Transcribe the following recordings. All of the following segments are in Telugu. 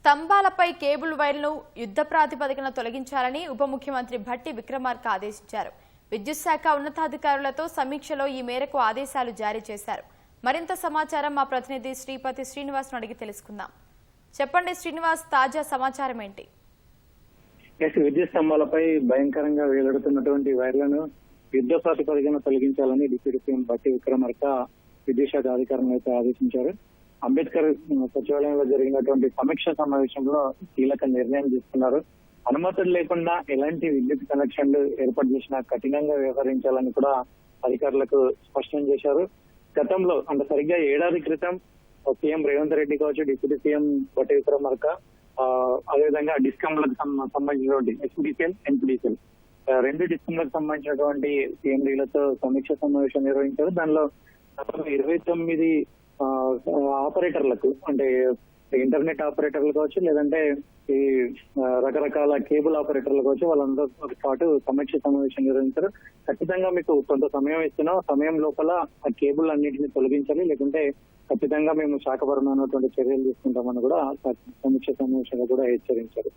స్తంభాలపై కేబుల్ వైర్లను యుద్ధ ప్రాతిపదికన తొలగించాలని ఉప ముఖ్యమంత్రి భట్టి విక్రమార్క ఆదేశించారు. విద్యుత్ శాఖ ఉన్నతాధికారులతో సమీక్షలో ఈ మేరకు ఆదేశాలు జారీ చేశారు. మరింత సమాచారం మా ప్రతినిధి శ్రీపతి శ్రీనివాస్ అడిగి తెలుసుకుందాం. చెప్పండి శ్రీనివాస్, తాజా సమాచారం ఏంటి? విద్యుత్ స్తంభాలపై భయంకరంగా వేలాడుతున్నటువంటి వైర్లను యుద్ధ ప్రాతిపదికన తొలగించాలని డిప్యూటీ సీఎం భట్టి విక్రమార్క విద్యుత్ శాఖ అధికారులను అయితే ఆదేశించారు. అంబేద్కర్ సచివాలయంలో జరిగినటువంటి సమీక్ష సమావేశంలో కీలక నిర్ణయం తీసుకున్నారు. అనుమతులు లేకుండా ఎలాంటి విద్యుత్ కనెక్షన్లు ఏర్పాటు చేసినా కఠినంగా వ్యవహరించాలని కూడా అధికారులకు స్పష్టం చేశారు. గతంలో అంటే సరిగ్గా ఏడాది క్రితం సీఎం రేవంత్ రెడ్డి కావచ్చు, డిప్యూటీ సీఎం భట్టి విక్రమార్క అదేవిధంగా డిస్కామ్లకు సంబంధించినటువంటి ఎస్పీడీసీఎల్, ఎన్పీడీసీఎల్ రెండు డిస్కామ్లకు సంబంధించినటువంటి సీఎండీలతో సమీక్ష సమావేశం నిర్వహించారు. దానిలో 29 ఆపరేటర్లకు అంటే ఇంటర్నెట్ ఆపరేటర్లు కావచ్చు, లేదంటే ఈ రకరకాల కేబుల్ ఆపరేటర్లు కావచ్చు, వాళ్ళందరితో పాటు సమీక్ష సమావేశం నిర్వహించారు. ఖచ్చితంగా మీకు కొంత సమయం ఇస్తున్నాం, సమయం లోపల ఆ కేబుల్ అన్నింటినీ తొలగించాలి, లేకుంటే ఖచ్చితంగా మేము శాఖపరమైనటువంటి చర్యలు తీసుకుంటామని కూడా సమీక్ష సమావేశంలో కూడా హెచ్చరించారు.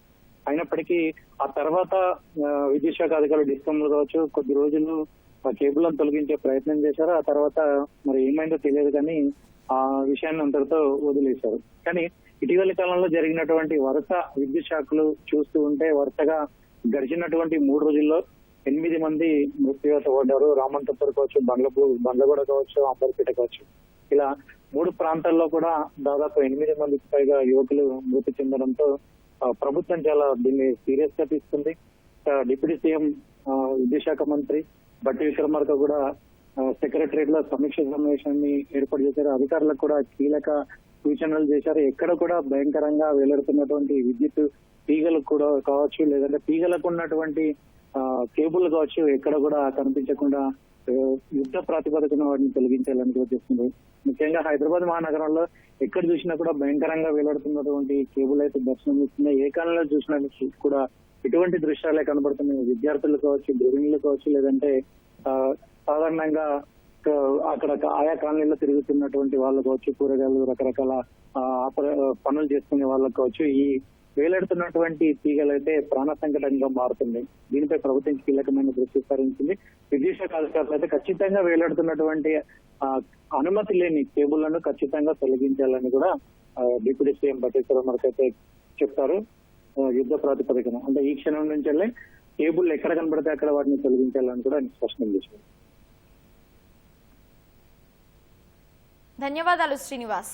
అయినప్పటికీ ఆ తర్వాత విద్యుత్ శాఖ అధికారులు డిస్కమ్లు కావచ్చు కొద్ది రోజులు ఆ కేబుల్లను తొలగించే ప్రయత్నం చేశారు. ఆ తర్వాత మరి ఏమైందో తెలియదు కానీ ఆ విషయాన్ని అంతటితో వదిలేశారు. కానీ ఇటీవలి కాలంలో జరిగినటువంటి వరుస విద్యుత్ షాకులు చూస్తూ ఉంటే వరుసగా గడిచినటువంటి 3 రోజుల్లో 8 మంది మృత్యువాత పడ్డారు. రామంతపూర్ కావచ్చు, బండ్లగూడ కావచ్చు, అంబర్పేట కావచ్చు, ఇలా 3 ప్రాంతాల్లో కూడా దాదాపు 8 మందికి పైగా యువకులు మృతి చెందడంతో ప్రభుత్వం చాలా దీన్ని సీరియస్ గా తీసుకుంది. డిప్యూటీ సీఎం విద్యుత్ శాఖ మంత్రి భట్టి విక్రమార్క కూడా సెక్రటరియట్ లో సమీక్ష సమావేశాన్ని ఏర్పాటు చేశారు. అధికారులకు కూడా కీలక సూచనలు చేశారు. ఎక్కడ కూడా భయంకరంగా వేలాడుతున్నటువంటి విద్యుత్ తీగలు కూడా కావచ్చు, లేదంటే తీగలకు ఉన్నటువంటి కేబుల్ కావచ్చు, ఎక్కడ కూడా కనిపించకుండా యుద్ధ ప్రాతిపదికన వాటిని తొలగించాలని కూడా చేస్తుంది. ముఖ్యంగా హైదరాబాద్ మహానగరంలో ఎక్కడ చూసినా కూడా భయంకరంగా వేలాడుతున్నటువంటి కేబుల్ అయితే దర్శనం ఇస్తున్నాయి. ఏ కాలంలో చూసినా కూడా ఇటువంటి దృశ్యాలే కనబడుతున్నాయి. విద్యార్థులు కావచ్చు, గృహిణులు కావచ్చు, లేదంటే సాధారణంగా అక్కడ ఆయా కాలనీలో తిరుగుతున్నటువంటి వాళ్ళు కావచ్చు, కూరగాయలు రకరకాల పనులు చేసుకునే వాళ్ళకు కావచ్చు, ఈ వేలాడుతున్నటువంటి తీగలు అయితే ప్రాణ సంకటంగా మారుతుంది. దీనిపై ప్రభుత్వం కీలకమైన దృష్టి సారించింది. విద్యుత్ శాఖ అధికారులు అయితే ఖచ్చితంగా వేలాడుతున్నటువంటి అనుమతి లేని కేబుళ్లను ఖచ్చితంగా తొలగించాలని కూడా డిప్యూటీ సీఎం భట్టి విక్రమార్క అయితే చెప్తారు. యుద్ధ ప్రాతిపదికన అంటే ఈ క్షణం నుంచి కేబుల్ ఎక్కడ కనబడితే అక్కడ వాటిని తొలగించాలని కూడా స్పష్టం చేశారు. ధన్యవాదాలు శ్రీనివాస్.